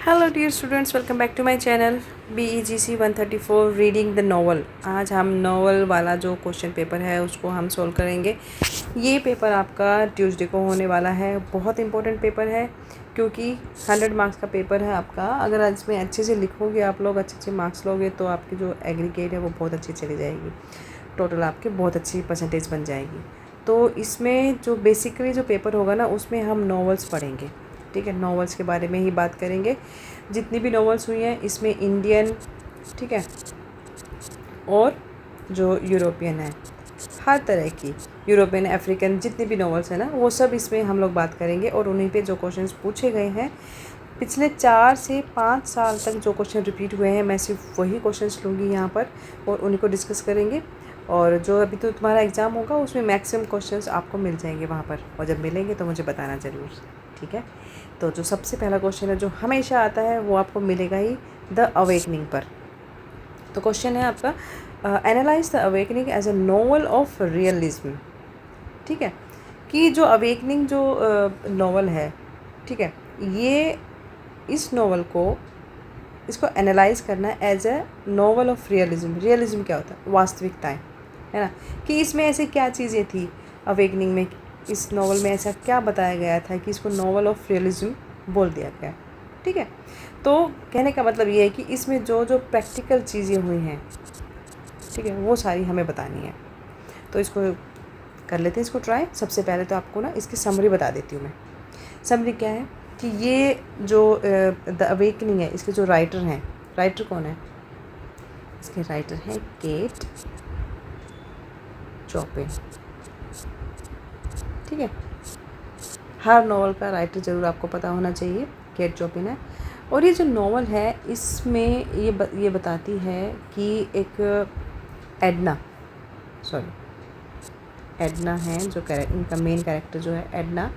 Hello dear students, welcome back to my channel BEGC 134 reading the novel. आज हम novel वाला जो question paper है उसको हम सॉल्व करेंगे। ये पेपर आपका ट्यूसडे को होने वाला है। बहुत इंपॉर्टेंट पेपर है क्योंकि 100 मार्क्स का पेपर है आपका। अगर आज इसमें अच्छे से लिखोगे, आप लोग अच्छे मार्क्स लोगे तो आपकी जो एग्रीगेट है वो बहुत अच्छी चली जाएगी। टोटल आपके बहुत अच्छी परसेंटेज बन जाएगी। तो इसमें जो बेसिकली जो पेपर होगा ना, उसमें हम नॉवेल्स पढ़ेंगे। ठीक है, नॉवेल्स के बारे में ही बात करेंगे। जितनी भी नॉवेल्स हुई हैं इसमें इंडियन, ठीक है, और जो यूरोपियन है, हर तरह की यूरोपियन, अफ्रीकन, जितनी भी नॉवेल्स हैं ना, वो सब इसमें हम लोग बात करेंगे। और उन्हीं पे जो क्वेश्चंस पूछे गए हैं पिछले 4 से 5 साल तक जो क्वेश्चन रिपीट हुए हैं, मैं सिर्फ वही क्वेश्चंस लूँगी यहाँ पर और उन्हीं को डिस्कस करेंगे। और जो अभी तो तुम्हारा एग्ज़ाम होगा उसमें मैक्सिमम क्वेश्चंस आपको मिल जाएंगे वहाँ पर, और जब मिलेंगे तो मुझे बताना ज़रूर। ठीक है, तो जो सबसे पहला क्वेश्चन है जो हमेशा आता है वो आपको मिलेगा ही द अवेकनिंग पर। तो क्वेश्चन है आपका, analyse the awakening as a novel of realism. ठीक है, कि जो अवेकनिंग जो नॉवल है, ठीक है, ये इस नॉवल को, इसको एनालाइज करना है as a novel of realism. Realism क्या होता है? वास्तविकताएं, है ना, कि इसमें ऐसी क्या चीज़ें थी अवेकनिंग में, इस नॉवल में ऐसा क्या बताया गया था कि इसको नॉवल ऑफ रियलिज्म बोल दिया गया। ठीक है, तो कहने का मतलब ये है कि इसमें जो जो प्रैक्टिकल चीज़ें हुई हैं, ठीक है, वो सारी हमें बतानी है। तो इसको कर लेते हैं, इसको ट्राई। सबसे पहले तो आपको ना इसकी समरी बता देती हूँ मैं। समरी क्या है कि ये जो द अवेकनिंग है, इसके जो राइटर हैं, राइटर कौन है? इसके राइटर हैं केट चॉपिन। ठीक है, हर नॉवल का राइटर ज़रूर आपको पता होना चाहिए, केट चॉपिन है। और ये जो नॉवल है इसमें ये बताती है कि एक एडना है जो इनका मेन कैरेक्टर जो है एडना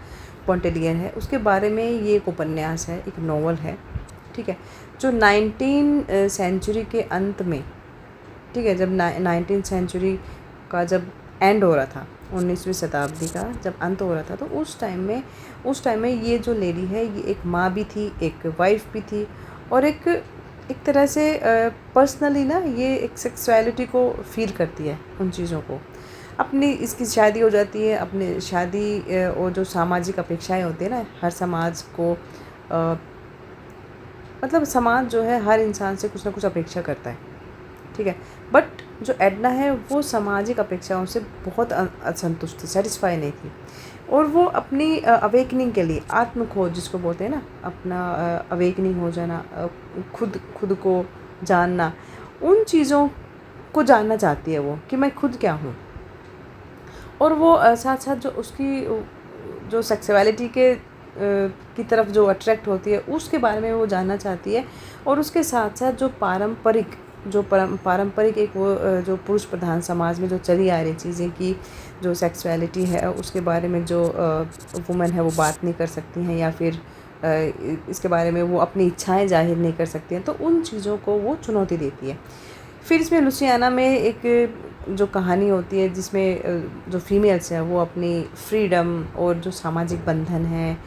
पॉन्टेलियर है, उसके बारे में ये एक उपन्यास है, एक नॉवल है। ठीक है, जो 19 सेंचुरी के अंत में, ठीक है, जब 19 सेंचुरी का जब एंड हो रहा था, 19वीं शताब्दी का जब अंत हो रहा था, तो उस टाइम में ये जो लेडी है ये एक माँ भी थी, एक वाइफ भी थी, और एक तरह से पर्सनली ना ये एक सेक्सुअलिटी को फील करती है, उन चीज़ों को। अपनी इसकी शादी हो जाती है, अपने शादी और जो सामाजिक अपेक्षाएं होती है ना, हर समाज को मतलब समाज जो है हर इंसान से कुछ ना कुछ अपेक्षा करता है। ठीक है, बट जो एडना है वो सामाजिक अपेक्षाओं से बहुत असंतुष्ट थी, सेटिस्फाई नहीं थी। और वो अपनी अवेकनिंग के लिए, आत्म खोज जिसको बोलते हैं ना, अपना अवेकनिंग हो जाना, खुद को जानना, उन चीज़ों को जानना चाहती है वो कि मैं खुद क्या हूँ। और वो साथ साथ जो उसकी जो सेक्सुअलिटी के की तरफ जो अट्रैक्ट होती है उसके बारे में वो जानना चाहती है। और उसके साथ साथ जो पारंपरिक एक वो जो पुरुष प्रधान समाज में जो चली आ रही चीज़ें की जो सेक्सुअलिटी है उसके बारे में जो वुमेन है वो बात नहीं कर सकती हैं, या फिर इसके बारे में वो अपनी इच्छाएं जाहिर नहीं कर सकती हैं, तो उन चीज़ों को वो चुनौती देती है। फिर इसमें लुसियाना में एक जो कहानी होती है जिसमें जो फीमेल्स हैं वो अपनी फ्रीडम और जो सामाजिक बंधन है,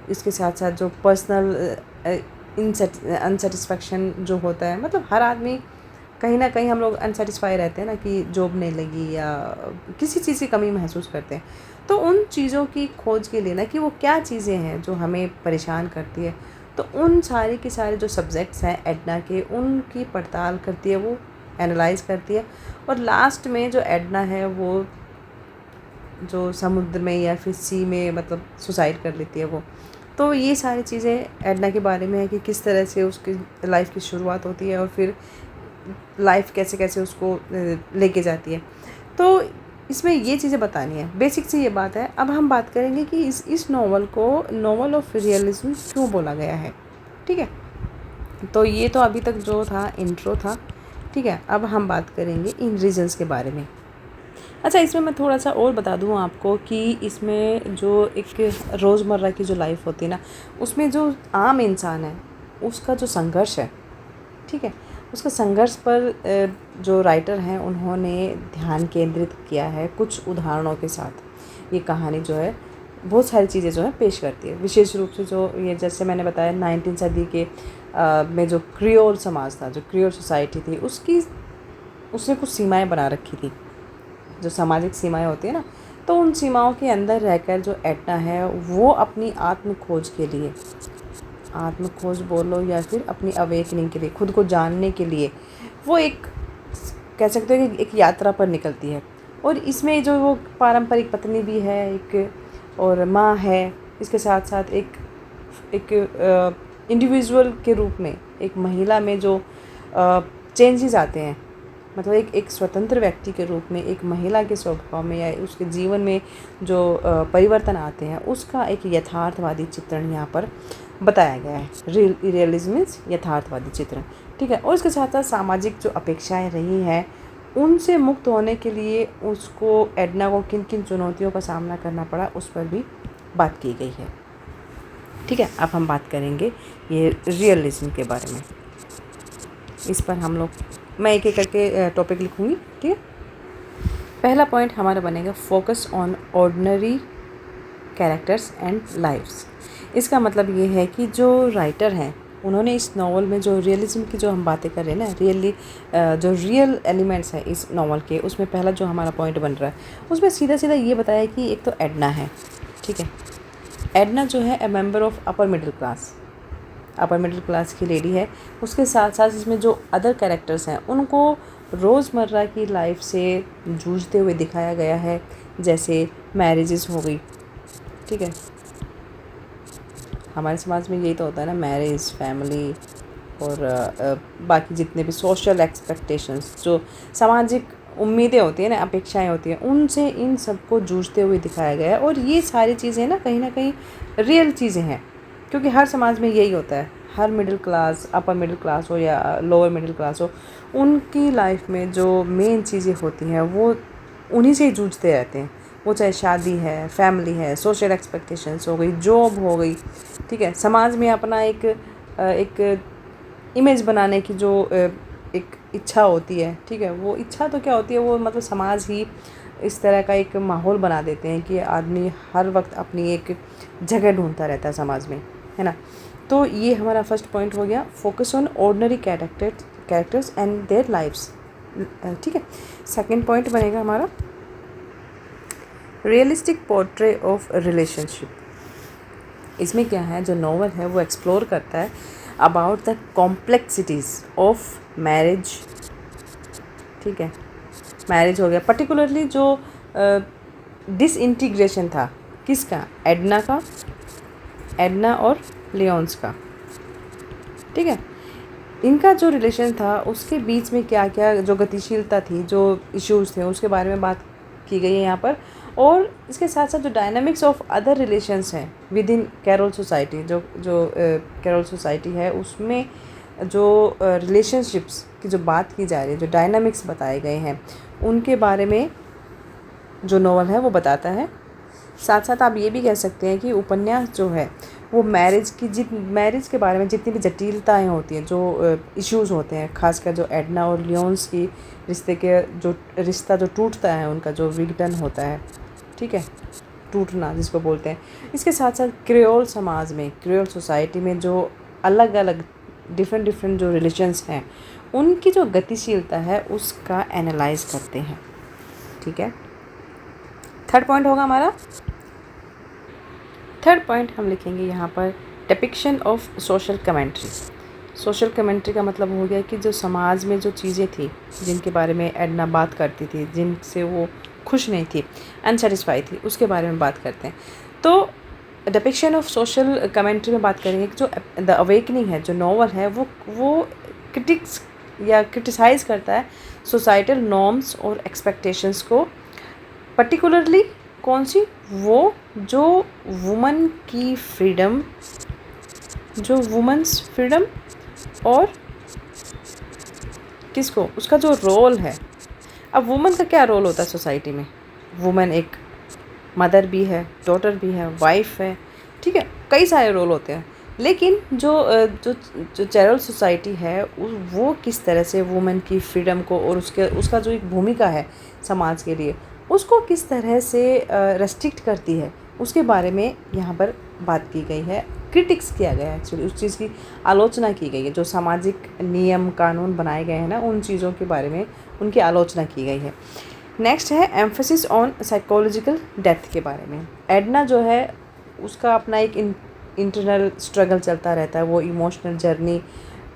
इसके साथ साथ जो पर्सनल अनसेटिस्फैक्शन जो होता है, मतलब हर आदमी कहीं ना कहीं हम लोग अनसेटिस्फाई रहते हैं ना, कि जॉब नहीं लगी या किसी चीज़ की कमी महसूस करते हैं। तो उन चीज़ों की खोज के लिए ना, कि वो क्या चीज़ें हैं जो हमें परेशान करती है, तो उन सारे के सारे जो सब्जेक्ट्स हैं एडना के, उनकी पड़ताल करती है वो, एनालाइज करती है। और लास्ट में जो एडना है वो जो समुद्र में या फिर सी में मतलब सुसाइड कर लेती है वो। तो ये सारी चीज़ें एडना के बारे में है कि किस तरह से उसकी लाइफ की शुरुआत होती है और फिर लाइफ कैसे कैसे उसको लेके जाती है। तो इसमें ये चीज़ें बतानी है, बेसिक सी ये बात है। अब हम बात करेंगे कि इस नॉवल को नॉवल ऑफ रियलिज्म क्यों बोला गया है। ठीक है, तो ये तो अभी तक जो था इंट्रो था। ठीक है, अब हम बात करेंगे इन रीजंस के बारे में। अच्छा, इसमें मैं थोड़ा सा और बता दूं आपको कि इसमें जो एक रोज़मर्रा की जो लाइफ होती है ना, उसमें जो आम इंसान है उसका जो संघर्ष है, ठीक है, उसका संघर्ष पर जो राइटर हैं उन्होंने ध्यान केंद्रित किया है कुछ उदाहरणों के साथ। ये कहानी जो है बहुत सारी चीज़ें जो है पेश करती है। विशेष रूप से जो ये जैसे मैंने बताया 19 सदी के में जो क्रियोल समाज था, जो क्रियोल सोसाइटी थी, उसने कुछ सीमाएं बना रखी थी, जो सामाजिक सीमाएं होती है ना, तो उन सीमाओं के अंदर रहकर जो एडना है वो अपनी आत्म खोज के लिए, आत्म खोज बोलो या फिर अपनी अवेकनिंग के लिए, खुद को जानने के लिए वो एक कह सकते हो कि एक यात्रा पर निकलती है। और इसमें जो वो पारंपरिक पत्नी भी है एक, और माँ है, इसके साथ साथ एक इंडिविजुअल के रूप में एक महिला में जो चेंजेस आते हैं, मतलब एक स्वतंत्र व्यक्ति के रूप में एक महिला के स्वभाव में या उसके जीवन में जो परिवर्तन आते हैं, उसका एक यथार्थवादी चित्रण यहाँ पर बताया गया है। रियलिज्म मीन्स यथार्थवादी चित्रण, ठीक है। और इसके साथ साथ सामाजिक जो अपेक्षाएं रही हैं उनसे मुक्त होने के लिए उसको एडना को किन किन चुनौतियों का सामना करना पड़ा, उस पर भी बात की गई है, ठीक है। अब हम बात करेंगे ये रियलिज्म के बारे में। इस पर हम लोग, मैं एक एक करके टॉपिक लिखूँगी, ठीक है। पहला पॉइंट हमारा बनेगा focus on ordinary characters and lives. इसका मतलब ये है कि जो राइटर हैं उन्होंने इस नावल में जो रियलिज्म की जो हम बातें कर रहे हैं ना, जो रियल एलिमेंट्स हैं इस नावल के, उसमें पहला जो हमारा पॉइंट बन रहा है उसमें सीधा सीधा ये बताया कि एक तो एडना है, ठीक है। एडना जो है ए member of upper middle class की लेडी है। उसके साथ साथ इसमें जो अदर कैरेक्टर्स हैं उनको रोज़मर्रा की लाइफ से जूझते हुए दिखाया गया है, जैसे मैरिजेस हो गई, ठीक है। हमारे समाज में यही तो होता है ना, मैरिज, फैमिली और बाकी जितने भी सोशल एक्सपेक्टेशंस, जो सामाजिक उम्मीदें होती हैं ना, अपेक्षाएं होती हैं, उनसे इन सबको जूझते हुए दिखाया गया है। और ये सारी चीज़ें ना कहीं रियल चीज़ें हैं, क्योंकि हर समाज में यही होता है। हर middle class, upper middle class हो या लोअर मिडिल क्लास हो, उनकी लाइफ में जो मेन चीज़ें होती हैं वो उन्हीं से ही जूझते रहते हैं। वो चाहे शादी है, फैमिली है, सोशल एक्सपेक्टेशंस हो गई, जॉब हो गई, ठीक है। समाज में अपना एक इमेज बनाने की जो एक इच्छा होती है, ठीक है। वो इच्छा तो क्या होती है, वो मतलब समाज ही इस तरह का एक माहौल बना देते हैं कि आदमी हर वक्त अपनी एक जगह ढूंढता रहता है समाज में, है ना। तो ये हमारा फर्स्ट पॉइंट हो गया, focus on ordinary characters and their lives, ठीक है। सेकंड पॉइंट बनेगा हमारा रियलिस्टिक पोर्ट्रे ऑफ रिलेशनशिप। इसमें क्या है, जो नॉवल है वो एक्सप्लोर करता है about the complexities of marriage, ठीक है। मैरिज हो गया, पर्टिकुलरली जो डिसइंटीग्रेशन था किसका, एडना और लियोन्स का, ठीक है। इनका जो रिलेशन था उसके बीच में क्या क्या जो गतिशीलता थी, जो इश्यूज़ थे, उसके बारे में बात की गई है यहाँ पर। और इसके साथ साथ जो डायनामिक्स ऑफ अदर रिलेशंस हैं विद इन कैरोल सोसाइटी, जो कैरोल सोसाइटी है उसमें जो रिलेशनशिप्स की जो बात की जा रही है, जो डायनामिक्स बताए गए हैं, उनके बारे में जो नॉवल है वो बताता है। साथ साथ आप ये भी कह सकते हैं कि उपन्यास जो है वो मैरिज के बारे में जितनी भी जटिलताएं होती हैं, जो इश्यूज़ होते हैं, खासकर जो एडना और लियोन्स की रिश्ता जो टूटता है, उनका जो विघटन होता है, ठीक है, टूटना जिसको बोलते हैं। इसके साथ साथ क्रियोल समाज में, क्रियोल सोसाइटी में जो अलग अलग डिफरेंट जो रिलेशंस हैं उनकी जो गतिशीलता है उसका एनालाइज करते हैं, ठीक है। थर्ड पॉइंट होगा हमारा, थर्ड पॉइंट हम लिखेंगे यहाँ पर depiction of social commentary. Social commentary का मतलब हो गया कि जो समाज में जो चीज़ें थी जिनके बारे में एडना बात करती थी, जिनसे वो खुश नहीं थी, अनसेटिस्फाई थी, उसके बारे में बात करते हैं। तो डिपिक्शन ऑफ सोशल कमेंट्री में बात करेंगे कि जो द अवेकनिंग है, जो नॉवल है, वो क्रिटिसाइज़ करता है सोसाइटल नॉर्म्स और एक्सपेक्टेशंस को, पर्टिकुलरली कौन सी, वो जो वुमन की फ्रीडम, जो वुमेंस फ्रीडम, और किसको, उसका जो रोल है। अब वुमन का क्या रोल होता है सोसाइटी में, वुमन एक मदर भी है, डॉटर भी है, वाइफ है, ठीक है, कई सारे रोल होते हैं। लेकिन जो चैरल सोसाइटी है वो किस तरह से वुमेन की फ्रीडम को और उसका जो एक भूमिका है समाज के लिए, उसको किस तरह से रेस्ट्रिक्ट करती है, उसके बारे में यहाँ पर बात की गई है, क्रिटिक्स किया गया है एक्चुअली, उस चीज़ की आलोचना की गई है। जो सामाजिक नियम कानून बनाए गए हैं ना, उन चीज़ों के बारे में उनकी आलोचना की गई है। नेक्स्ट है एम्फेसिस ऑन साइकोलॉजिकल डेप्थ के बारे में। एडना जो है उसका अपना एक इंटरनल स्ट्रगल चलता रहता है, वो इमोशनल जर्नी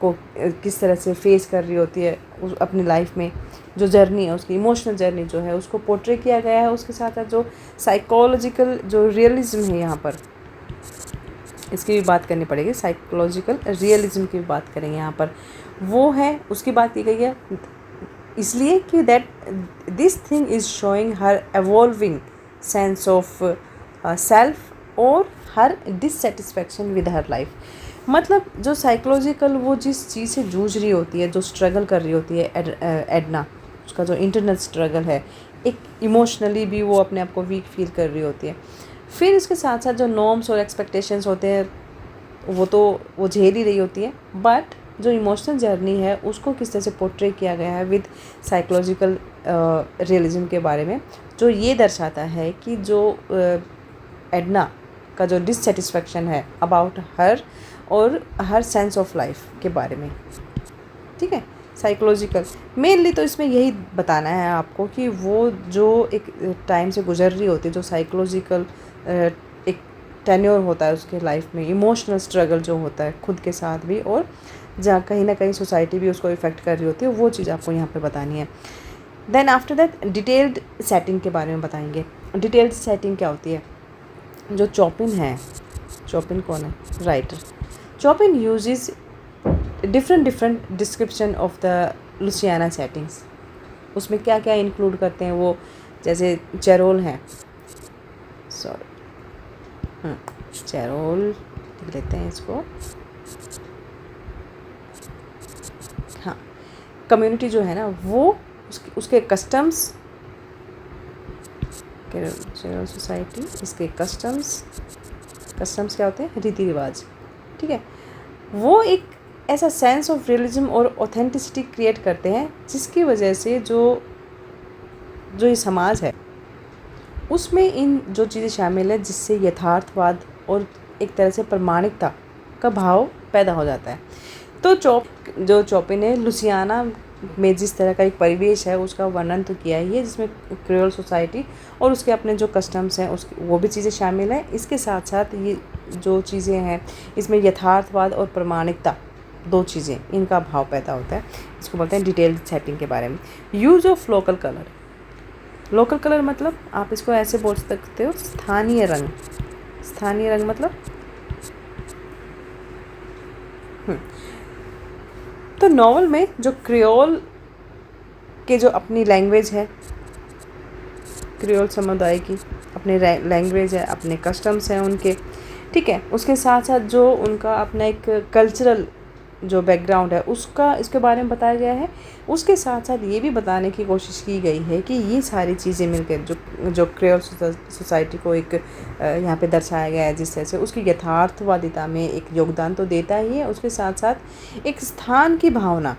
को किस तरह से फेस कर रही होती है उस अपनी लाइफ में। जो जर्नी है उसकी इमोशनल जर्नी जो है उसको पोर्ट्रे किया गया है। उसके साथ साथ जो साइकोलॉजिकल जो रियलिज्म है, यहाँ पर इसकी भी बात करनी पड़ेगी, साइकोलॉजिकल रियलिज्म की भी बात करेंगे यहाँ पर, वो है उसकी बात की गई है। इसलिए कि that this thing is showing her evolving sense of self और हर डिससेटिस्फैक्शन विद हर लाइफ। मतलब जो साइकोलॉजिकल वो जिस चीज़ से जूझ रही होती है, जो स्ट्रगल कर रही होती है एडना, उसका जो इंटरनल स्ट्रगल है, एक इमोशनली भी वो अपने आप को वीक फील कर रही होती है। फिर इसके साथ साथ जो नॉर्म्स और एक्सपेक्टेशंस होते हैं वो झेल ही रही होती है, बट जो इमोशनल जर्नी है उसको किस तरह से पोर्ट्रे किया गया है विद साइकोलॉजिकल रियलिज्म के बारे में, जो ये दर्शाता है कि जो एडना का जो डिससेटिस्फैक्शन है अबाउट हर और हर सेंस ऑफ लाइफ के बारे में। ठीक है, साइकोलॉजिकल मेनली तो इसमें यही बताना है आपको कि वो जो एक टाइम से गुजर रही होती है, जो साइकोलॉजिकल एक टेन्योर होता है उसके लाइफ में, इमोशनल स्ट्रगल जो होता है खुद के साथ भी, और जहाँ कहीं ना कहीं सोसाइटी भी उसको इफ़ेक्ट कर रही होती है, वो चीज़ आपको यहाँ पे बतानी है। Then after that detailed setting के बारे में बताएंगे। डिटेल्ड सेटिंग क्या होती है? जो चॉपिन है, चॉपिन कौन है? Writer. Chopin uses different description of the Louisiana settings. उसमें क्या क्या इंक्लूड करते हैं वो, जैसे चेरोल हैं, चेरोल लिख लेते हैं इसको। हाँ, कम्युनिटी जो है ना वो उसके कस्टम्स, चेरोल सोसाइटी, इसके कस्टम्स क्या होते हैं? रीति रिवाज। ठीक है, वो एक ऐसा सेंस ऑफ रियलिज्म और ऑथेंटिसिटी क्रिएट करते हैं जिसकी वजह से जो ये समाज है उसमें इन जो चीज़ें शामिल है, जिससे यथार्थवाद और एक तरह से प्रामाणिकता का भाव पैदा हो जाता है। तो जो चॉपिन ने लुसियाना में जिस तरह का एक परिवेश है उसका वर्णन तो किया ही है, जिसमें क्रियोल सोसाइटी और उसके अपने जो कस्टम्स हैं उसकी वो भी चीज़ें शामिल हैं। इसके साथ साथ ये जो चीज़ें हैं इसमें यथार्थवाद और प्रामाणिकता, दो चीज़ें, इनका भाव पैदा होता है। इसको बोलते हैं डिटेल्ड सेटिंग के बारे में। Use of local colour. Local colour मतलब आप इसको ऐसे बोल सकते हो, स्थानीय रंग। स्थानीय रंग मतलब तो नॉवल में जो क्रियोल के जो अपनी लैंग्वेज है, क्रियोल समुदाय की अपनी लैंग्वेज है, अपने कस्टम्स हैं उनके, ठीक है, उसके साथ साथ जो उनका अपना एक कल्चरल जो बैकग्राउंड है उसका इसके बारे में बताया गया है। उसके साथ साथ ये भी बताने की कोशिश की गई है कि ये सारी चीज़ें मिलकर जो क्रियोल सोसाइटी को एक यहाँ पे दर्शाया गया है, जिस तरह से उसकी यथार्थवादिता में एक योगदान तो देता ही है, उसके साथ साथ एक स्थान की भावना।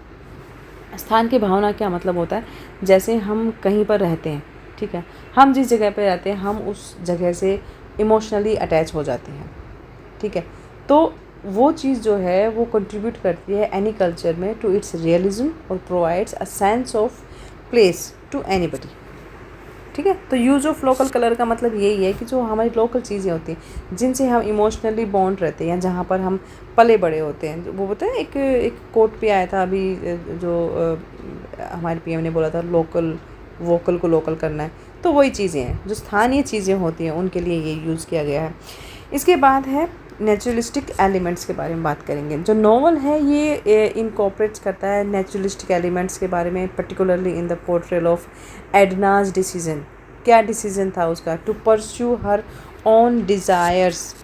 स्थान की भावना क्या मतलब होता है? जैसे हम कहीं पर रहते हैं, ठीक है, हम जिस जगह पर रहते हैं हम उस जगह से इमोशनली अटैच हो जाते हैं, ठीक है, तो वो चीज़ जो है वो कंट्रीब्यूट करती है एनी कल्चर में टू इट्स रियलिज्म और provides a sense of place to anybody. ठीक है, तो यूज़ ऑफ लोकल कलर का मतलब यही है कि जो हमारी लोकल चीज़ें होती हैं जिनसे हम इमोशनली बॉन्ड रहते हैं, जहाँ पर हम पले बड़े होते हैं। वो बोलते हैं एक कोट पे आया था अभी, जो हमारे पीएम ने बोला था, लोकल वोकल को लोकल करना है। तो वही चीज़ें हैं, जो स्थानीय चीज़ें होती हैं उनके लिए ये यूज़ किया गया है। इसके बाद है नेचुरलिस्टिक एलिमेंट्स के बारे में बात करेंगे। जो नॉवल है ये इनकॉर्पोरेट्स करता है नेचुरलिस्टिक एलिमेंट्स के बारे में, particularly in the portrayal of Edna's decision. क्या डिसीजन था उसका? To pursue her own desires,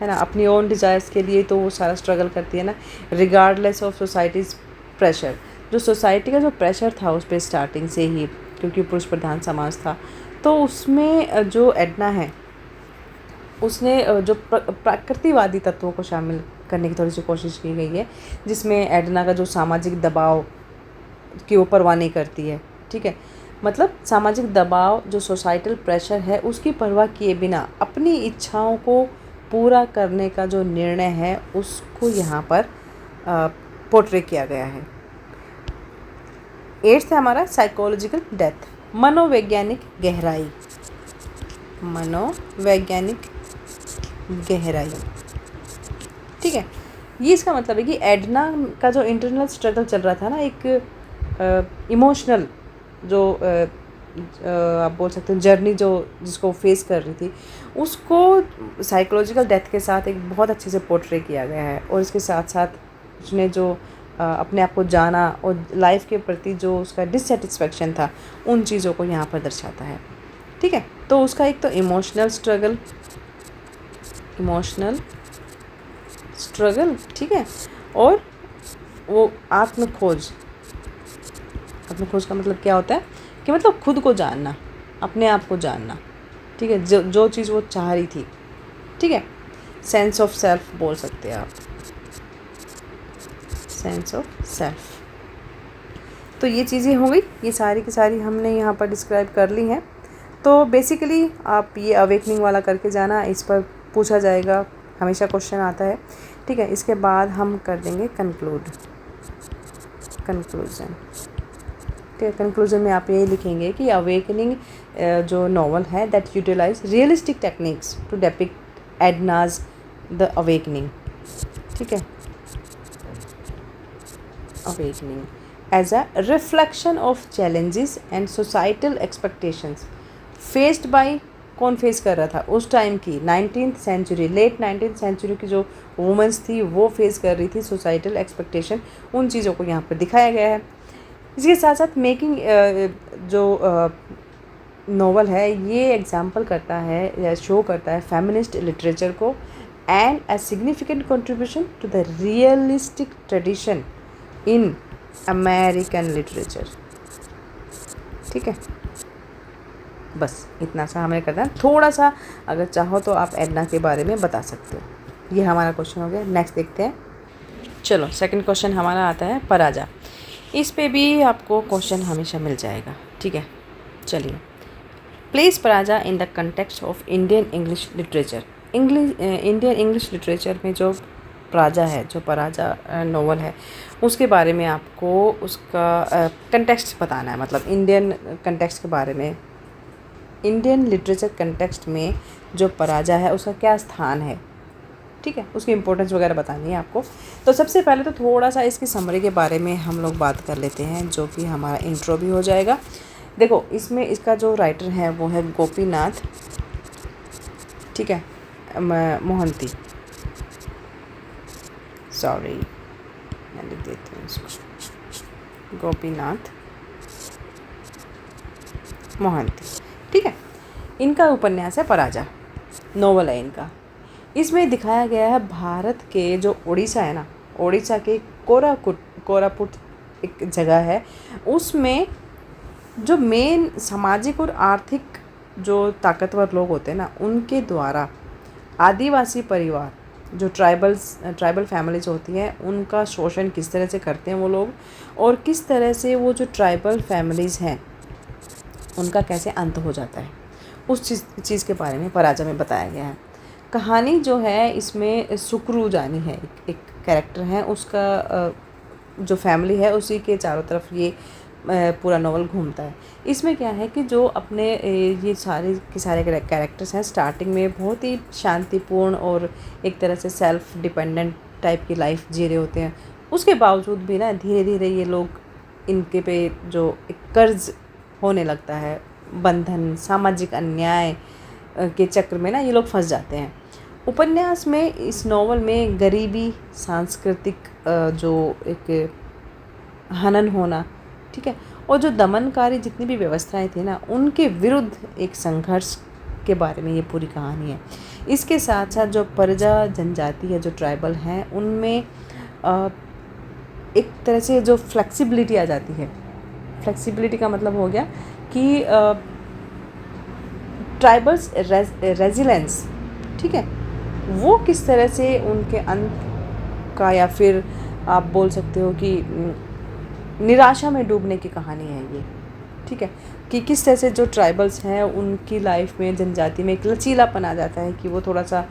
है ना, अपनी ओन डिज़ायर्स के लिए तो वो सारा स्ट्रगल करती है ना, रिगार्डलेस ऑफ सोसाइटीज़ प्रेशर। जो सोसाइटी का जो प्रेशर था उस पर स्टार्टिंग से ही, क्योंकि पुरुष प्रधान समाज था, तो उसमें जो एडना है उसने जो प्रकृतिवादी तत्वों को शामिल करने की थोड़ी सी कोशिश की गई है, जिसमें एडना का जो सामाजिक दबाव की वो परवाह नहीं करती है, ठीक है, मतलब सामाजिक दबाव, जो सोसाइटल प्रेशर है, उसकी परवाह किए बिना अपनी इच्छाओं को पूरा करने का जो निर्णय है उसको यहाँ पर पोर्ट्रे किया गया है। 8th है हमारा साइकोलॉजिकल डेथ, मनोवैज्ञानिक गहराई। मनोवैज्ञानिक गहराई, ठीक है। ये इसका मतलब है कि एडना का जो इंटरनल स्ट्रगल चल रहा था ना, एक इमोशनल जो आप बोल सकते हो जर्नी जो जिसको फेस कर रही थी, उसको साइकोलॉजिकल डेथ के साथ एक बहुत अच्छे से पोर्ट्रे किया गया है। और इसके साथ साथ उसने जो अपने आप को जाना और लाइफ के प्रति जो उसका डिससेटिस्फेक्शन था, उन चीज़ों को यहाँ पर दर्शाता है, ठीक है। तो उसका एक तो इमोशनल स्ट्रगल, ठीक है, और वो आत्मखोज का मतलब क्या होता है कि मतलब खुद को जानना, अपने आप को जानना, ठीक है, जो चीज़ वो चाह रही थी, ठीक है। सेंस ऑफ सेल्फ बोल सकते हैं आप, सेंस ऑफ सेल्फ। तो ये चीज़ें हो गई, ये सारी की सारी हमने यहाँ पर डिस्क्राइब कर ली हैं। तो बेसिकली आप ये अवेकनिंग वाला करके जाना, इस पर पूछा जाएगा, हमेशा क्वेश्चन आता है, ठीक है। इसके बाद हम कर देंगे कंक्लूजन, ठीक है। कंक्लूजन में आप यही लिखेंगे कि अवेकनिंग जो नॉवल है that utilise realistic techniques to depict Edna's the awakening, ठीक है। Awakening as a reflection of challenges and societal expectations faced by, कौन फेस कर रहा था उस टाइम की 19th century, late 19th century की जो वुमेंस थी वो फेस कर रही थी सोसाइटल एक्सपेक्टेशन, उन चीज़ों को यहाँ पर दिखाया गया है। इसके साथ साथ मेकिंग जो नॉवल है ये एग्जाम्पल करता है या शो करता है फेमिनिस्ट लिटरेचर को and a significant contribution to the realistic tradition in American literature, ठीक है। बस इतना सा हमें करना है। थोड़ा सा अगर चाहो तो आप एडना के बारे में बता सकते हो। ये हमारा क्वेश्चन हो गया। नेक्स्ट देखते हैं। चलो सेकंड क्वेश्चन हमारा आता है पराजा। इस पे भी आपको क्वेश्चन हमेशा मिल जाएगा, ठीक है। चलिए, place Paraja in the context of Indian English literature. Indian English literature में जो पराजा है, जो पराजा नॉवल है, उसके बारे में आपको उसका कंटेक्स्ट बताना है। मतलब इंडियन कंटेक्स्ट के बारे में, इंडियन लिटरेचर कंटेक्स्ट में जो पराजा है उसका क्या स्थान है, ठीक है, उसकी इम्पोर्टेंस वगैरह बतानी है आपको। तो सबसे पहले तो थोड़ा सा इसकी समरी के बारे में हम लोग बात कर लेते हैं, जो कि हमारा इंट्रो भी हो जाएगा। देखो, इसमें इसका जो राइटर है वो है गोपीनाथ, ठीक है, मोहंती, सॉरी मैं लिख देती हूँ इसको, गोपीनाथ मोहंती, ठीक है। इनका उपन्यास है पराजा, नोवेल है इनका। इसमें दिखाया गया है भारत के जो उड़ीसा है ना, उड़ीसा के कोरापुट एक जगह है, उसमें जो मेन सामाजिक और आर्थिक जो ताकतवर लोग होते हैं ना, उनके द्वारा आदिवासी परिवार, जो ट्राइबल फैमिलीज होती हैं, उनका शोषण किस तरह से करते हैं वो लोग, और किस तरह से वो जो ट्राइबल फैमिलीज़ हैं उनका कैसे अंत हो जाता है, उस चीज़ के बारे में पराजा में बताया गया है। कहानी जो है इसमें सुक्रू जानी है, एक कैरेक्टर है, उसका जो फैमिली है उसी के चारों तरफ ये पूरा नॉवल घूमता है। इसमें क्या है कि जो अपने ये सारे के सारे कैरेक्टर्स हैं, स्टार्टिंग में बहुत ही शांतिपूर्ण और एक तरह से सेल्फ डिपेंडेंट टाइप की लाइफ जी रहे होते हैं। उसके बावजूद भी ना धीरे धीरे ये लोग, इनके पे जो एक कर्ज होने लगता है, बंधन, सामाजिक अन्याय के चक्र में ना ये लोग फंस जाते हैं। उपन्यास में, इस नॉवल में गरीबी, सांस्कृतिक जो एक हनन होना, ठीक है, और जो दमनकारी जितनी भी व्यवस्थाएं थी ना, उनके विरुद्ध एक संघर्ष के बारे में ये पूरी कहानी है। इसके साथ साथ जो परिजा जनजाति है, जो ट्राइबल हैं, उनमें एक तरह से जो फ्लेक्सिबिलिटी आ जाती है। फ्लेक्सिबिलिटी का मतलब हो गया कि ट्राइबल्स रेजिलेंस, ठीक है, वो किस तरह से उनके अंत का, या फिर आप बोल सकते हो कि निराशा में डूबने की कहानी है ये, ठीक है। कि किस तरह से जो ट्राइबल्स हैं उनकी लाइफ में, जनजाति में एक लचीलापन आ जाता है कि वो थोड़ा सा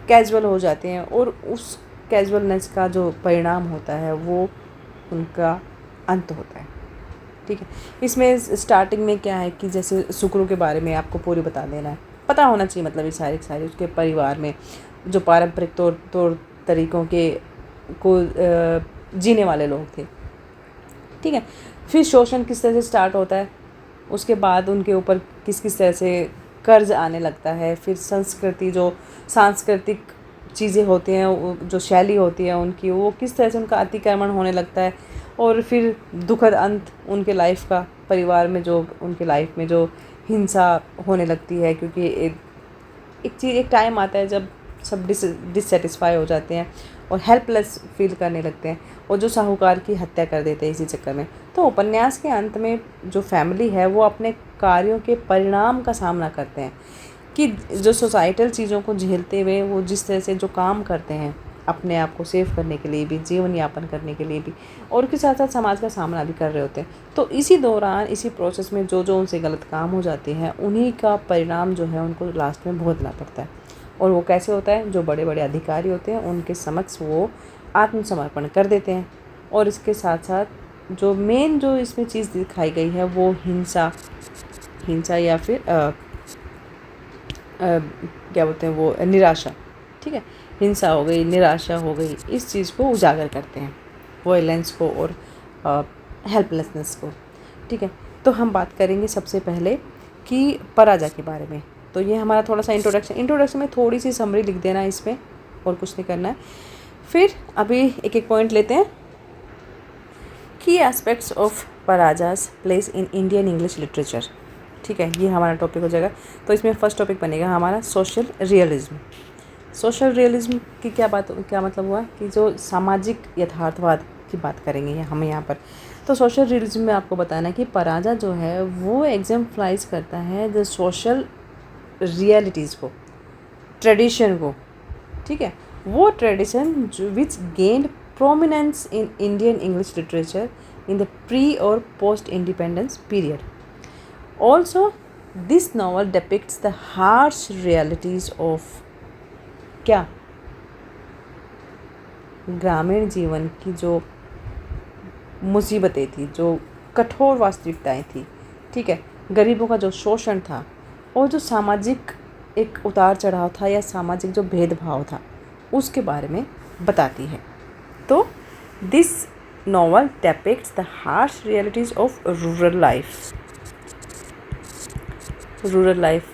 कैजुअल हो जाते हैं, और उस कैजुअलनेस का जो परिणाम होता है वो उनका अंत होता है। ठीक है, इसमें स्टार्टिंग में क्या है कि जैसे सुकरू के बारे में आपको पूरी बता देना है, पता होना चाहिए, मतलब ये सारी उसके परिवार में जो पारंपरिक तौर तरीक़ों के को जीने वाले लोग थे। ठीक है, फिर शोषण किस तरह से स्टार्ट होता है, उसके बाद उनके ऊपर किस किस तरह से कर्ज आने लगता है, फिर संस्कृति जो सांस्कृतिक चीज़ें होती हैं, जो शैली होती है उनकी, वो किस तरह से उनका अतिक्रमण होने लगता है, और फिर दुखद अंत उनके लाइफ का, परिवार में जो उनके लाइफ में जो हिंसा होने लगती है, क्योंकि एक टाइम आता है जब सब डिससेटिस्फाई हो जाते हैं और हेल्पलेस फील करने लगते हैं, और जो साहूकार की हत्या कर देते हैं इसी चक्कर में। तो उपन्यास के अंत में जो फैमिली है वो अपने कार्यों के परिणाम का सामना करते हैं, कि जो सोसाइटल चीज़ों को झेलते हुए वो जिस तरह से जो काम करते हैं अपने आप को सेव करने के लिए भी, जीवन यापन करने के लिए भी, और उसके साथ साथ समाज का सामना भी कर रहे होते हैं। तो इसी दौरान, इसी प्रोसेस में जो जो उनसे गलत काम हो जाते हैं, उन्हीं का परिणाम जो है उनको लास्ट में भुगतना पड़ता है। और वो कैसे होता है, जो बड़े बड़े अधिकारी होते हैं उनके समक्ष वो आत्मसमर्पण कर देते हैं। और इसके साथ साथ जो मेन जो इसमें चीज़ दिखाई गई है वो हिंसा या फिर क्या बोलते हैं वो, निराशा। ठीक है, हिंसा हो गई, निराशा हो गई, इस चीज़ को उजागर करते हैं, वायलेंस को और हेल्पलेसनेस को। ठीक है, तो हम बात करेंगे सबसे पहले कि पराजा के बारे में। तो ये हमारा थोड़ा सा इंट्रोडक्शन में थोड़ी सी समरी लिख देना है इसमें, और कुछ नहीं करना है। फिर अभी एक एक पॉइंट लेते हैं। Key aspects of Paraja's place in Indian English literature. ठीक है, ये हमारा टॉपिक हो जाएगा। तो इसमें फर्स्ट टॉपिक बनेगा हमारा सोशल रियलिज्म। सोशल रियलिज्म की क्या मतलब हुआ कि जो सामाजिक यथार्थवाद की बात करेंगे हम यहाँ पर। तो सोशल रियलिज्म में आपको बताना है कि पराजा जो है वो एग्जाम्पलाइज करता है द सोशल रियलिटीज़ को, ट्रेडिशन को। ठीक है, वो tradition which gained prominence in Indian English literature in the pre और post independence period. Also this novel depicts the harsh realities of क्या, ग्रामीण जीवन की जो मुसीबतें थी, जो कठोर वास्तविकताएं थी। ठीक है, गरीबों का जो शोषण था, और जो सामाजिक एक उतार चढ़ाव था या सामाजिक जो भेदभाव था, उसके बारे में बताती है। तो this novel depicts the harsh realities of rural life.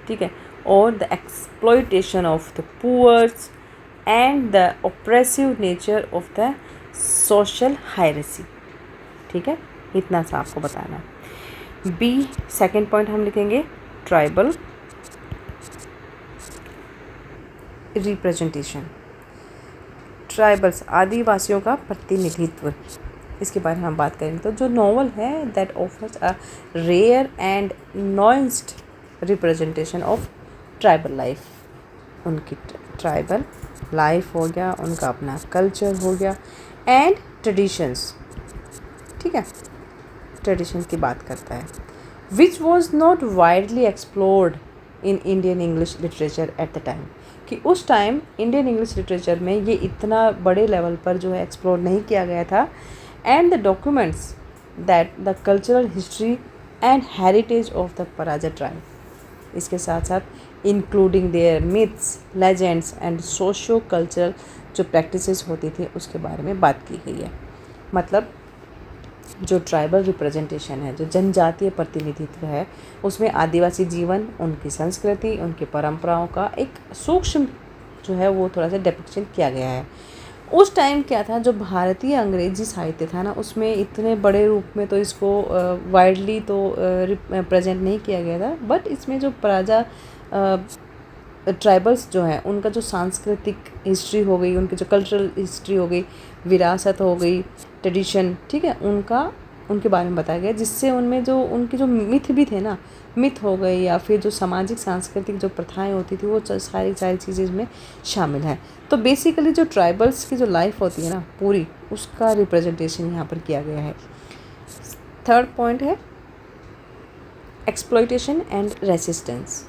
ठीक है, और the exploitation of the poors and the oppressive nature of the social hierarchy. ठीक है, इतना सा आपको बताना है। बी सेकेंड पॉइंट हम लिखेंगे ट्राइबल रिप्रेजेंटेशन। ट्राइबल्स, आदिवासियों का प्रतिनिधित्व, इसके बारे में हम बात करेंगे। तो जो नॉवल है that offers a rare and nuanced representation of tribal life. उनकी ट्राइबल लाइफ हो गया, उनका अपना कल्चर हो गया, एंड ट्रेडिशंस। ठीक है, ट्रेडिशन की बात करता है, which was not widely explored in Indian English literature at the time. कि उस टाइम इंडियन इंग्लिश लिटरेचर में ये इतना बड़े लेवल पर जो है एक्सप्लोर नहीं किया गया था। And the documents that the cultural history and heritage of the Paraja tribe, इसके साथ साथ including their myths, legends and socio cultural जो प्रैक्टिसेस होती थी उसके बारे में बात की गई है। मतलब जो ट्राइबल रिप्रेजेंटेशन है, जो जनजातीय प्रतिनिधित्व है, उसमें आदिवासी जीवन, उनकी संस्कृति, उनकी परंपराओं का एक सूक्ष्म जो है वो थोड़ा सा डिपिक्शन किया गया है। उस टाइम क्या था, जो भारतीय अंग्रेजी साहित्य था ना, उसमें इतने बड़े रूप में तो इसको वाइडली तो प्रेजेंट नहीं किया गया था, बट इसमें जो पराजा ट्राइबल्स जो हैं उनका जो सांस्कृतिक हिस्ट्री हो गई, उनकी जो कल्चरल हिस्ट्री हो गई, विरासत हो गई, ट्रेडिशन, ठीक है, उनके बारे में बताया गया, जिससे उनमें जो उनके जो मिथ भी थे ना, मिथ हो गए या फिर जो सामाजिक सांस्कृतिक जो प्रथाएं होती थी वो सारी चीज़ें इसमें शामिल हैं। तो बेसिकली जो ट्राइबल्स की जो लाइफ होती है ना पूरी, उसका रिप्रेजेंटेशन यहाँ पर किया गया है। थर्ड पॉइंट है एक्सप्लॉयटेशन एंड रेजिस्टेंस।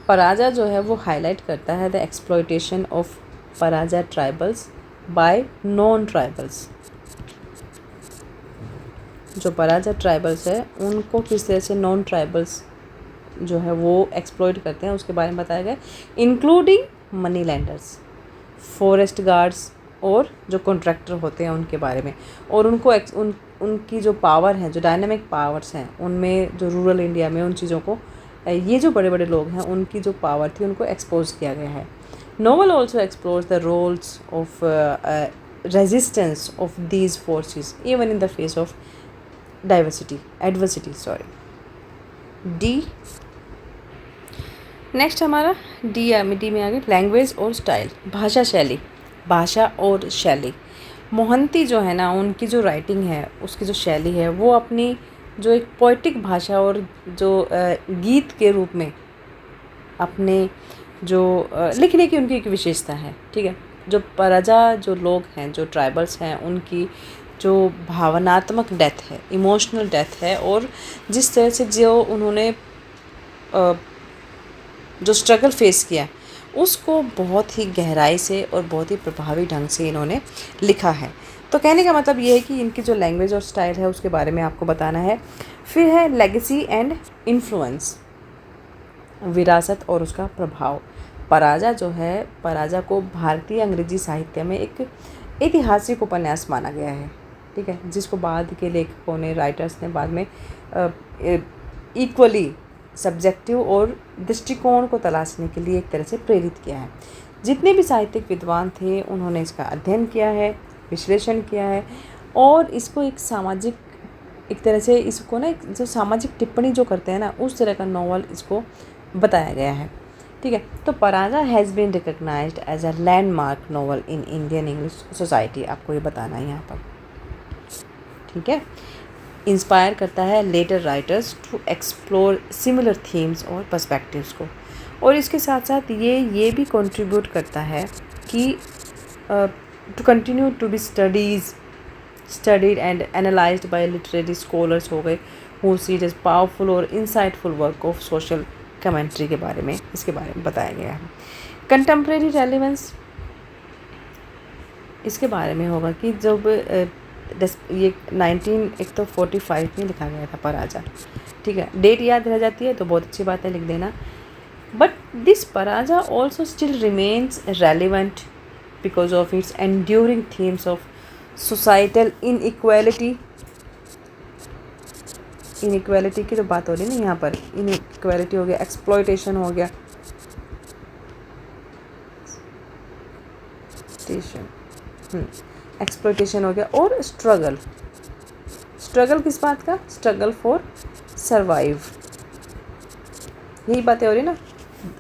पराजा जो है वो हाईलाइट करता है the exploitation of Paraja tribals by non tribals. जो पराजा ट्राइबल्स है उनको किस तरह से नॉन ट्राइबल्स जो है वो एक्सप्लॉइट करते हैं उसके बारे में बताया गया, including money landers, forest guards और जो कॉन्ट्रैक्टर होते हैं उनके बारे में। और उनको उनकी जो पावर है, जो डायनामिक पावर्स हैं उनमें, जो रूरल इंडिया में उन चीज़ों को, ये जो बड़े बड़े लोग हैं उनकी जो पावर थी उनको एक्सपोज किया गया है। Novel also explores the roles of resistance of these forces even in the face of adversity. The next हमारा डी में आ गया लैंग्वेज और स्टाइल, भाषा और शैली। मोहंती जो है ना, उनकी जो राइटिंग है, उसकी जो शैली है, वो अपनी जो एक पोइटिक भाषा और जो गीत के रूप में अपने जो लिखने की उनकी एक विशेषता है। ठीक है, जो पराजा जो लोग हैं, जो ट्राइबल्स हैं, उनकी जो भावनात्मक डेथ है, इमोशनल डेथ है, और जिस तरह से जो उन्होंने जो स्ट्रगल फेस किया उसको बहुत ही गहराई से और बहुत ही प्रभावी ढंग से इन्होंने लिखा है। तो कहने का मतलब ये है कि इनकी जो लैंग्वेज और स्टाइल है उसके बारे में आपको बताना है। फिर है लेगेसी एंड इन्फ्लुएंस, विरासत और उसका प्रभाव। पराजा जो है, पराजा को भारतीय अंग्रेजी साहित्य में एक ऐतिहासिक उपन्यास माना गया है। ठीक है, जिसको बाद के लेखकों ने, राइटर्स ने बाद में इक्वली सब्जेक्टिव और दृष्टिकोण को तलाशने के लिए एक तरह से प्रेरित किया है। जितने भी साहित्यिक विद्वान थे उन्होंने इसका अध्ययन किया है, विश्लेषण किया है, और इसको एक सामाजिक, एक तरह से इसको ना, एक जो सामाजिक टिप्पणी जो करते हैं ना, उस तरह का नॉवल इसको बताया गया है। ठीक है, तो Paraja has been recognised as a landmark novel in Indian English society. आपको ये बताना है यहाँ पर। ठीक है, इंस्पायर करता है later writers to explore similar themes और पर्सपेक्टिव्स को। और इसके साथ साथ ये भी कंट्रीब्यूट करता है कि to continue to be studied and analysed by literary scholars हो गए, who see it is powerful और insightful work of social commentary के बारे में, इसके बारे में बताया गया है। कंटेम्प्रेरी रेलिवेंस, इसके बारे में होगा कि जब ये 1945 में लिखा गया था पराजा। ठीक है, डेट याद रह जाती है तो बहुत अच्छी बात है, लिख देना। But this Paraja also still remains relevant because of its enduring themes of societal inequality की तो बात हो रही है ना यहाँ पर। इनइक्वालिटी हो गया, एक्सप्लॉयटेशन हो गया, एक्सप्लॉयटेशन हो गया, और स्ट्रगल किस बात का? स्ट्रगल फॉर सर्वाइव, यही बातें हो रही ना।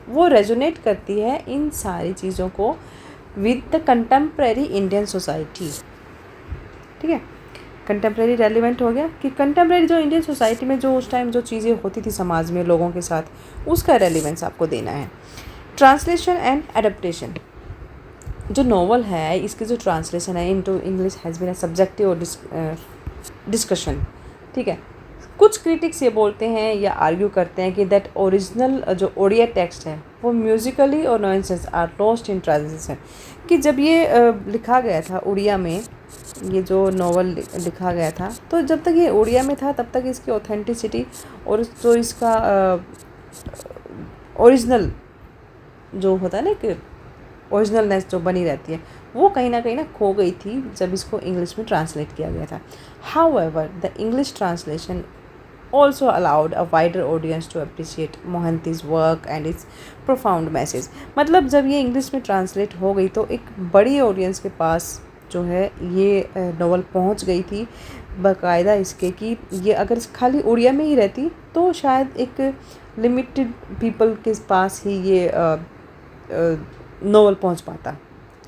वो रेजोनेट करती है इन सारी चीज़ों को with the contemporary Indian society. ठीक है, कंटेम्प्रेरी रेलिवेंट हो गया कि कंटेम्प्रेरी जो इंडियन सोसाइटी में जो उस टाइम जो चीज़ें होती थी समाज में लोगों के साथ, उसका रेलिवेंस आपको देना है। ट्रांसलेशन एंड एडेप्टेशन, जो नॉवल है इसकी जो ट्रांसलेशन है into English has been a subjective और डिस्कशन। ठीक है, कुछ क्रिटिक्स ये बोलते हैं या आर्ग्यू करते हैं कि दैट ओरिजिनल जो ओडिया टेक्स्ट है वो म्यूजिकली और nuances are lost in translation, कि जब ये लिखा गया था उड़िया में, ये जो नॉवल लिखा गया था, तो जब तक ये उड़िया में था तब तक इसकी ऑथेंटिसिटी और जो इसका ओरिजिनल जो होता है ना, कि ओरिजिनलनेस जो बनी रहती है, वो कहीं ना खो गई थी जब इसको इंग्लिश में ट्रांसलेट किया गया था। However the English translation also allowed a wider audience to appreciate Mohanty's work and its profound message। मतलब जब ये इंग्लिश में ट्रांसलेट हो गई तो एक बड़ी ऑडियंस के पास जो है ये नॉवल पहुंच गई थी बाकायदा इसके, कि ये अगर खाली उड़िया में ही रहती तो शायद एक लिमिटेड पीपल के पास ही ये नॉवल पहुंच पाता।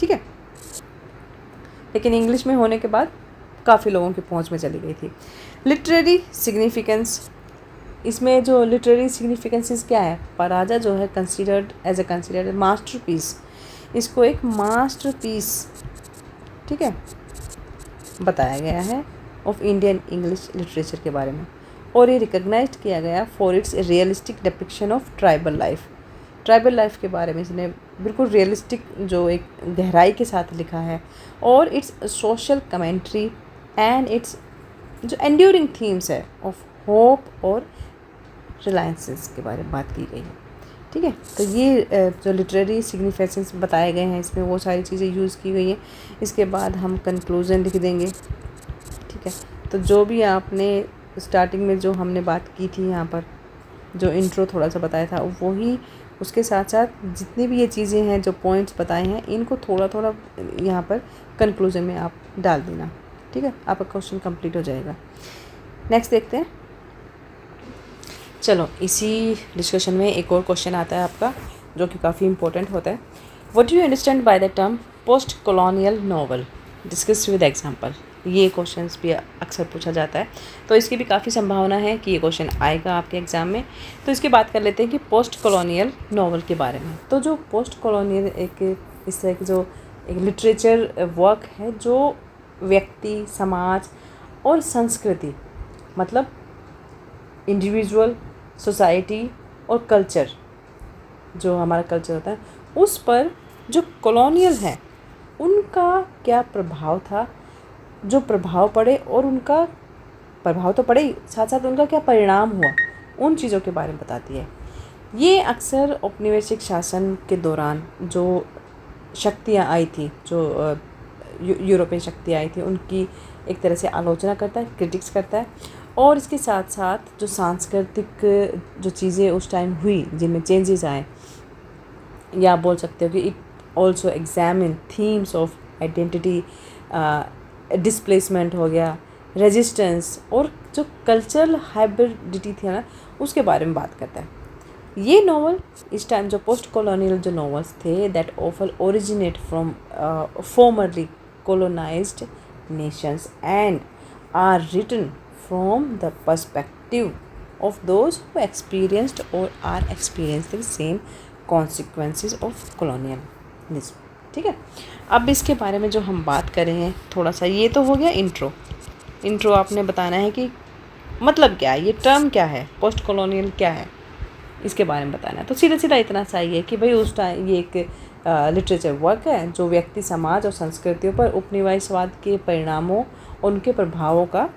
ठीक है, लेकिन इंग्लिश में होने के बाद काफ़ी लोगों की पहुंच में चली गई थी। लिटरेरी सिग्निफिकेंस, इसमें जो लिटरेरी सिग्निफिकेंसेस क्या है, पराजा जो है कंसिडर्ड मास्टरपीस, इसको एक मास्टरपीस, ठीक है, बताया गया है ऑफ इंडियन इंग्लिश लिटरेचर के बारे में। और ये रिकग्नाइज्ड किया गया for its realistic depiction of tribal life. Tribal life के बारे में इसने बिल्कुल रियलिस्टिक जो एक गहराई के साथ लिखा है, और it's social commentary and it's जो एंड्यूरिंग थीम्स है ऑफ होप और रिलायंसेस के बारे में बात की गई है। ठीक है, तो ये जो लिटरेरी सिग्निफिकेंस बताए गए हैं इसमें वो सारी चीज़ें यूज़ की गई हैं। इसके बाद हम कंक्लूजन लिख देंगे। ठीक है, तो जो भी आपने स्टार्टिंग में जो हमने बात की थी यहाँ पर जो इंट्रो थोड़ा सा बताया था वही, उसके साथ साथ जितनी भी ये चीज़ें हैं जो पॉइंट्स बताए हैं इनको थोड़ा थोड़ा यहाँ पर कंक्लूजन में आप डाल देना। ठीक है, आपका क्वेश्चन कंप्लीट हो जाएगा। नेक्स्ट देखते हैं। चलो, इसी डिस्कशन में एक और क्वेश्चन आता है आपका जो कि काफ़ी इंपॉर्टेंट होता है। What do you understand by the term post colonial novel, discuss with example. ये क्वेश्चंस भी अक्सर पूछा जाता है, तो इसकी भी काफ़ी संभावना है कि ये क्वेश्चन आएगा आपके एग्ज़ाम में। तो इसकी बात कर लेते हैं कि पोस्ट कॉलोनियल नॉवल के बारे में। तो जो पोस्ट कॉलोनियल एक इस तरह की जो एक लिटरेचर वर्क है जो व्यक्ति, समाज और संस्कृति, मतलब इंडिविजुअल, सोसाइटी और कल्चर, जो हमारा कल्चर होता है उस पर जो कॉलोनियल है उनका क्या प्रभाव था, जो प्रभाव पड़े, और उनका प्रभाव तो पड़े ही, साथ साथ उनका क्या परिणाम हुआ, उन चीज़ों के बारे में बताती है। ये अक्सर औपनिवेशिक शासन के दौरान जो शक्तियाँ आई थी, जो यूरोपियन शक्तियाँ आई थी, उनकी एक तरह से आलोचना करता है, क्रिटिक्स करता है। और इसके साथ साथ जो सांस्कृतिक जो चीज़ें उस टाइम हुई जिनमें चेंजेस आए, या बोल सकते हो कि it also examine themes of identity, displacement हो गया, रेजिस्टेंस, और जो कल्चरल हाइब्रिडिटी थी ना उसके बारे में बात करता है। ये नॉवल इस टाइम जो पोस्ट कॉलोनियल जो नॉवेल्स थे that often originate from formerly colonised nations and are written from the perspective of those who experienced or are experiencing the same consequences of colonialism। ठीक है, अब इसके बारे में जो हम बात करें हैं थोड़ा सा, ये तो हो गया इंट्रो आपने बताना है कि मतलब क्या है, ये टर्म क्या है, पोस्ट कॉलोनियल क्या है, इसके बारे में बताना है। तो सीधा सीधा इतना सा ही है कि भाई उस टाइम ये एक लिटरेचर वर्क है जो व्यक्ति, समाज और संस्कृतियों पर उपनिवेशवाद के परिणामों और उनके प्रभावों का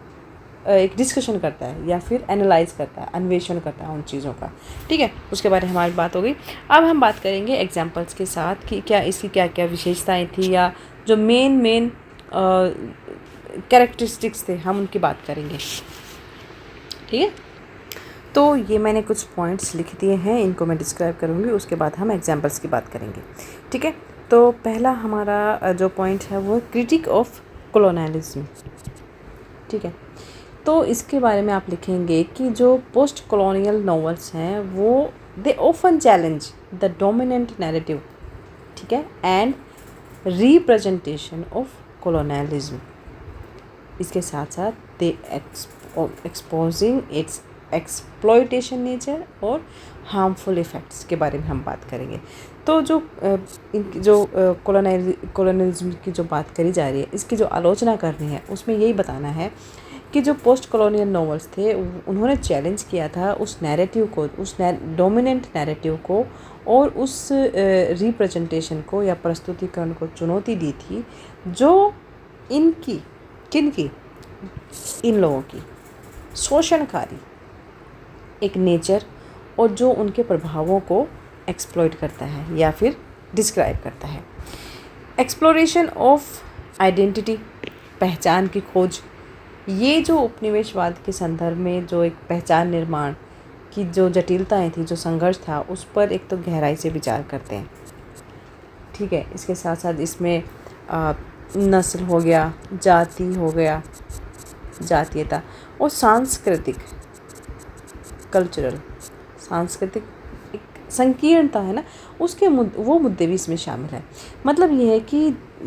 एक डिस्कशन करता है या फिर एनालाइज करता है, अन्वेषण करता है उन चीज़ों का। ठीक है, उसके बारे में हमारी बात हो गई। अब हम बात करेंगे एग्जांपल्स के साथ कि क्या इसकी क्या क्या विशेषताएं थी, या जो मेन कैरेक्टरिस्टिक्स थे हम उनकी बात करेंगे। ठीक है, तो ये मैंने कुछ पॉइंट्स लिख दिए हैं, इनको मैं डिस्क्राइब करूँगी, उसके बाद हम एग्जाम्पल्स की बात करेंगे। ठीक है, तो पहला हमारा जो पॉइंट है वो क्रिटिक ऑफ कॉलोनियलिज्म। ठीक है, तो इसके बारे में आप लिखेंगे कि जो पोस्ट कॉलोनियल नॉवेल्स हैं वो they often challenge the dominant narrative, ठीक है, एंड रिप्रेजेंटेशन ऑफ कॉलोनियलिज्म। इसके साथ साथ दे एक्सपोजिंग इट्स एक्सप्लॉयटेशन नेचर और हार्मफुल इफ़ेक्ट्स के बारे में हम बात करेंगे। तो जो इनकी जो कॉलोनियलिज्म की जो बात करी जा रही है, इसकी जो आलोचना करनी है उसमें यही बताना है कि जो पोस्ट कॉलोनियल नॉवेल्स थे उन्होंने चैलेंज किया था उस नैरेटिव को, उस डोमिनेंट नैरेटिव को, और उस रिप्रेजेंटेशन को या प्रस्तुतिकरण को चुनौती दी थी जो किनकी इन लोगों की शोषणकारी एक नेचर और जो उनके प्रभावों को एक्सप्लॉइट करता है या फिर डिस्क्राइब करता है। एक्सप्लोरेशन ऑफ आइडेंटिटी, पहचान की खोज, ये जो उपनिवेशवाद के संदर्भ में जो एक पहचान निर्माण की जो जटिलताएं थी, जो संघर्ष था, उस पर एक तो गहराई से विचार करते हैं। ठीक है, इसके साथ साथ इसमें नस्ल हो गया, जाति हो गया, जातीयता और सांस्कृतिक एक संकीर्णता है ना, उसके वो मुद्दे भी इसमें शामिल है। मतलब ये है कि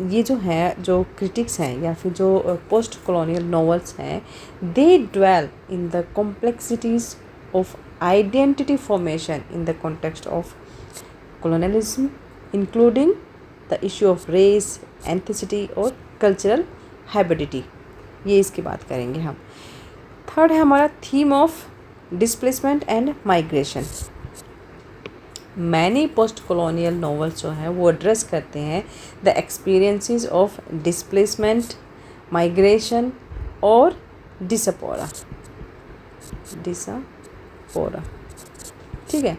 ये जो है, जो क्रिटिक्स हैं या फिर जो पोस्ट कॉलोनियल नॉवेल्स हैं, they dwell in the complexities of identity formation in the context of colonialism, including the issue of race, ethnicity और कल्चरल हाइब्रिडिटी। ये इसकी बात करेंगे हम। थर्ड है हमारा theme of displacement and migration. Many post colonial novels जो हैं वो एड्रेस करते हैं the experiences of displacement, migration और डिसपोरा, ठीक है,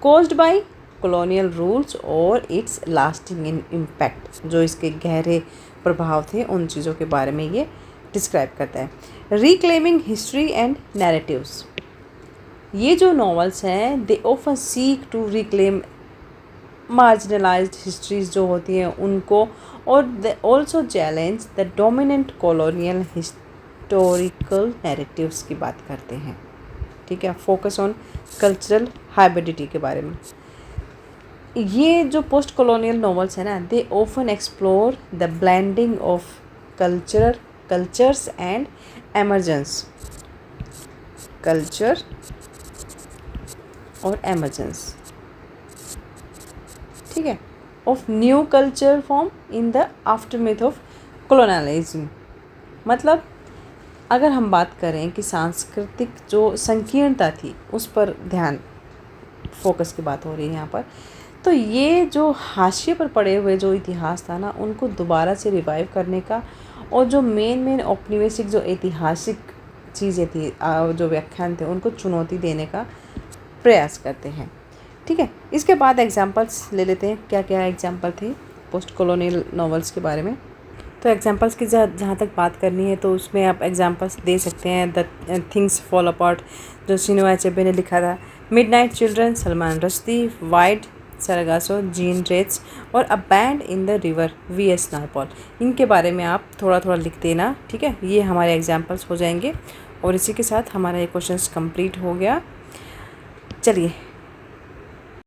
कॉज्ड बाय कॉलोनियल रूल्स और इट्स लास्टिंग इम्पैक्ट, जो इसके गहरे प्रभाव थे उन चीज़ों के बारे में ये डिस्क्राइब करता है। रिक्लेमिंग हिस्ट्री एंड नैरेटिव्स, ये जो नॉवेल्स हैं they often seek to reclaim marginalised histories जो होती हैं उनको, और they also challenge the dominant colonial historical narratives की बात करते हैं, ठीक है। फोकस ऑन कल्चरल हाइब्रिडिटी के बारे में। ये जो पोस्ट कॉलोनियल नॉवेल्स हैं ना, they often explore the blending of cultures and emergence, culture और एमर्जेंस, ठीक है, of new culture form in the aftermath of colonialism. मतलब अगर हम बात करें कि सांस्कृतिक जो संकीर्णता थी उस पर ध्यान फोकस की बात हो रही है यहाँ पर, तो ये जो हाशिए पर पड़े हुए जो इतिहास था ना उनको दोबारा से रिवाइव करने का, और जो मेन औपनिवेशिक जो ऐतिहासिक चीज़ें थी, जो व्याख्यान थे, उनको चुनौती देने का प्रयास करते हैं, ठीक है। इसके बाद एग्जांपल्स ले लेते हैं, क्या क्या एग्जांपल थे पोस्ट कॉलोनियल नॉवेल्स के बारे में। तो एग्जांपल्स की जहाँ तक बात करनी है तो उसमें आप एग्जांपल्स दे सकते हैं। द थिंग्स फॉल अपार्ट जो चिनुआ अचेबे ने लिखा था, midnight children Salman Rushdie, wide Sargasso, Jean Rhys और a bend in the river V S. Naipaul, इनके बारे में आप थोड़ा थोड़ा लिख देना, ठीक है। ये हमारे एग्जांपल्स हो जाएंगे और इसी के साथ हमारा ये क्वेश्चंस कंप्लीट हो गया। चलिए